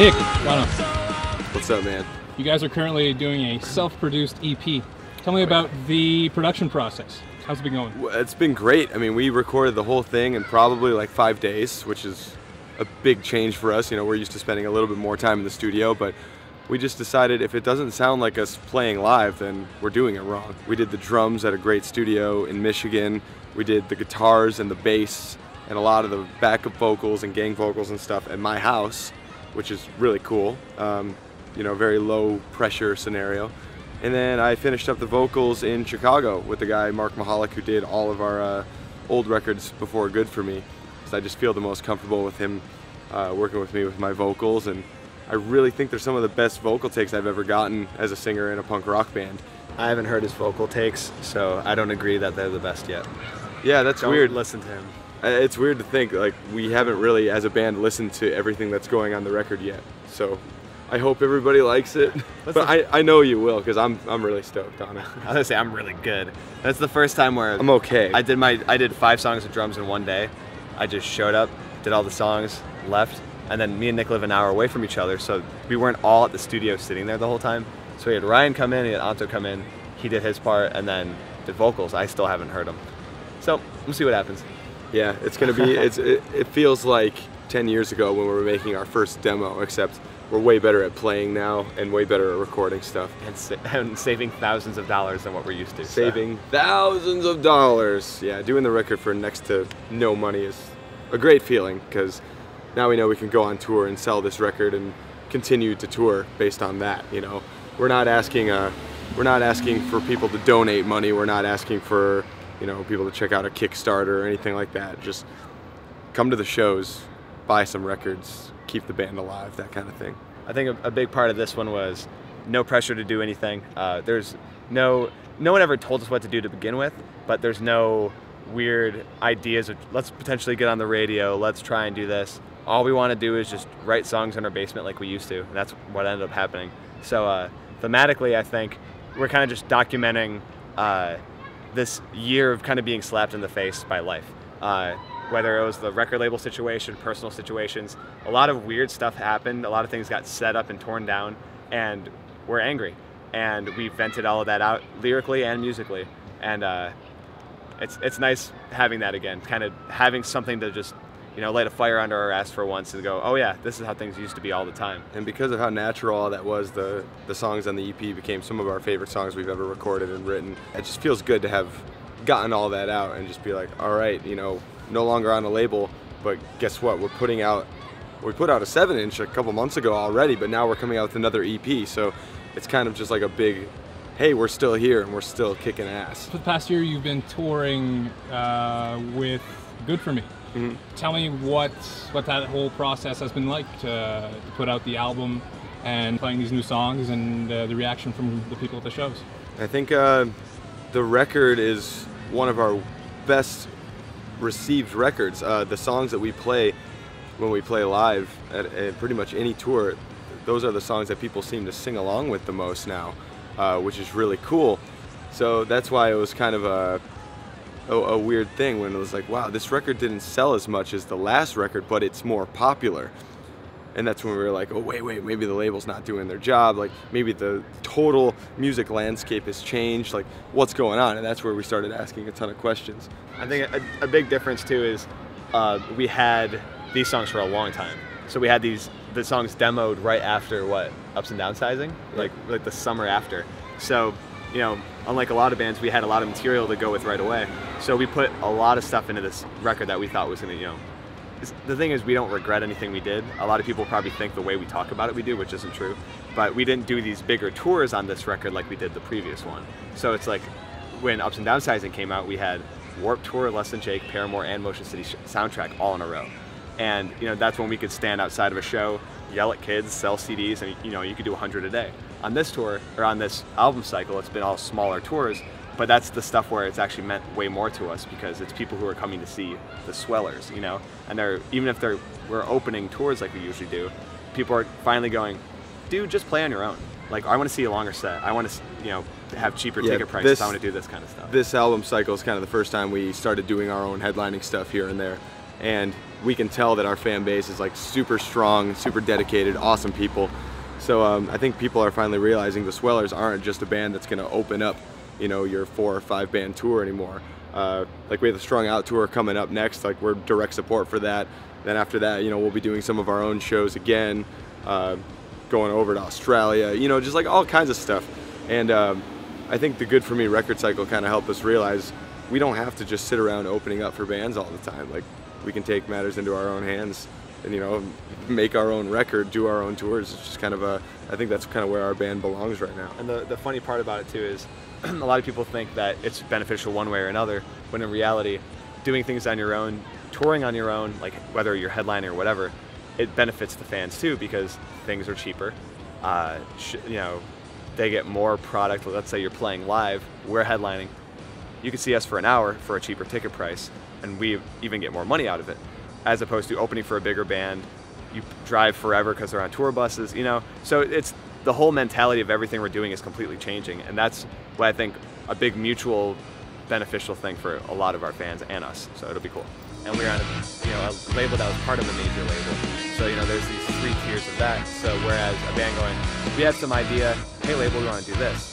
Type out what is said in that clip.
Nick, Bono, What's up, man? you guys are currently doing a self-produced EP. Tell me about the production process. How's it been going? It's been great. I mean, we recorded the whole thing in probably like 5 days, which is a big change for us. You know, we're used to spending a little bit more time in the studio, but we just decided if it doesn't sound like us playing live, then we're doing it wrong. We did the drums at a great studio in Michigan. We did the guitars and the bass and a lot of the backup vocals and gang vocals and stuff at my house, which is really cool. You know, very low pressure scenario. And then I finished up the vocals in Chicago with the guy, Mark Mahalik, who did all of our old records before Good For Me. So I just feel the most comfortable with him working with me with my vocals, and I really think they're some of the best vocal takes I've ever gotten as a singer in a punk rock band. I haven't heard his vocal takes, so I don't agree that they're the best yet. Yeah, that's Don't weird. listen to him. It's weird to think, like, we haven't really, as a band, listened to everything that's going on the record yet. So I hope everybody likes it. But I know you will, because I'm really stoked on it. I was gonna say I'm really good. That's the first time where I'm okay. I did 5 songs of drums in one day. I just showed up, did all the songs, left, and then me and Nick live an hour away from each other, so we weren't all at the studio sitting there the whole time. So we had Ryan come in, he had Anto come in, he did his part, and then did vocals. I still haven't heard them. So we'll see what happens. Yeah, it's gonna be. It feels like 10 years ago when we were making our first demo, except we're way better at playing now and way better at recording stuff. And saving thousands of dollars than what we're used to. Saving thousands of dollars. Yeah, doing the record for next to no money is a great feeling, because now we know we can go on tour and sell this record and continue to tour based on that. You know, we're not asking for people to donate money. We're not asking for, you know, people to check out a Kickstarter or anything like that. Just come to the shows, buy some records, keep the band alive, that kind of thing. I think a big part of this one was no pressure to do anything. There's no one ever told us what to do to begin with, but there's no weird ideas of let's potentially get on the radio, let's try and do this. All we want to do is just write songs in our basement like we used to, and that's what ended up happening. So thematically, I think we're kind of just documenting this year of kind of being slapped in the face by life. Whether it was the record label situation, personal situations, a lot of weird stuff happened, a lot of things got set up and torn down, and we're angry. And we vented all of that out lyrically and musically. And it's nice having that again, kind of having something to just, you know, light a fire under our ass for once and go, oh yeah, this is how things used to be all the time. And because of how natural all that was, the songs on the EP became some of our favorite songs we've ever recorded and written. It just feels good to have gotten all that out and just be like, all right, you know, no longer on a label, but guess what? We put out a 7-inch a couple months ago already, but now we're coming out with another EP. So it's kind of just like a big, hey, we're still here and we're still kicking ass. For the past year, you've been touring with Good For Me. Mm-hmm. Tell me what that whole process has been like to put out the album and playing these new songs, and the reaction from the people at the shows. I think the record is one of our best received records. The songs that we play when we play live at pretty much any tour, those are the songs that people seem to sing along with the most now, which is really cool. So that's why it was kind of a weird thing when it was like, wow, this record didn't sell as much as the last record, but it's more popular. And that's when we were like, oh, wait, maybe the label's not doing their job. Like, maybe the total music landscape has changed. Like, what's going on? And that's where we started asking a ton of questions. I think a big difference too is we had these songs for a long time. So we had the songs demoed right after Ups and Downsizing, like the summer after. So, you know, unlike a lot of bands, we had a lot of material to go with right away. So we put a lot of stuff into this record that we thought was gonna, you know, the thing is, we don't regret anything we did. A lot of people probably think the way we talk about it we do, which isn't true. But we didn't do these bigger tours on this record like we did the previous one. So it's like when Ups and Downsizing came out, we had Warped Tour, Less Than Jake, Paramore, and Motion City Soundtrack all in a row. And you know, that's when we could stand outside of a show, yell at kids, sell CDs, and you know, you could do 100 a day. On this tour, or on this album cycle, it's been all smaller tours. But that's the stuff where it's actually meant way more to us, because it's people who are coming to see the Swellers, you know? And even if we're opening tours like we usually do, people are finally going, dude, just play on your own. Like, I want to see a longer set. I want to, you know, have cheaper ticket prices. I want to do this kind of stuff. This album cycle is kind of the first time we started doing our own headlining stuff here and there. and we can tell that our fan base is like super strong, super dedicated, awesome people. So I think people are finally realizing the Swellers aren't just a band that's going to open up, you know, your 4 or 5 band tour anymore. Like we have the Strung Out tour coming up next. Like we're direct support for that. Then after that, you know, we'll be doing some of our own shows again, going over to Australia, you know, just like all kinds of stuff. And I think the Good For Me record cycle kind of helped us realize we don't have to just sit around opening up for bands all the time. Like we can take matters into our own hands and, you know, make our own record, do our own tours. It's just kind of I think that's kind of where our band belongs right now. And the funny part about it too is a lot of people think that it's beneficial one way or another, when in reality, doing things on your own, touring on your own, like whether you're headlining or whatever, it benefits the fans too, because things are cheaper. You know, they get more product. Let's say you're playing live, we're headlining. You can see us for an hour for a cheaper ticket price, and we even get more money out of it, as opposed to opening for a bigger band. You drive forever because they're on tour buses, you know. So it's the whole mentality of everything we're doing is completely changing, and that's what I think a big mutual beneficial thing for a lot of our fans and us. So it'll be cool. And we're on a label that was part of a major label. So, you know, there's these 3 tiers of that. So whereas a band going, we had some idea, hey label, we want to do this.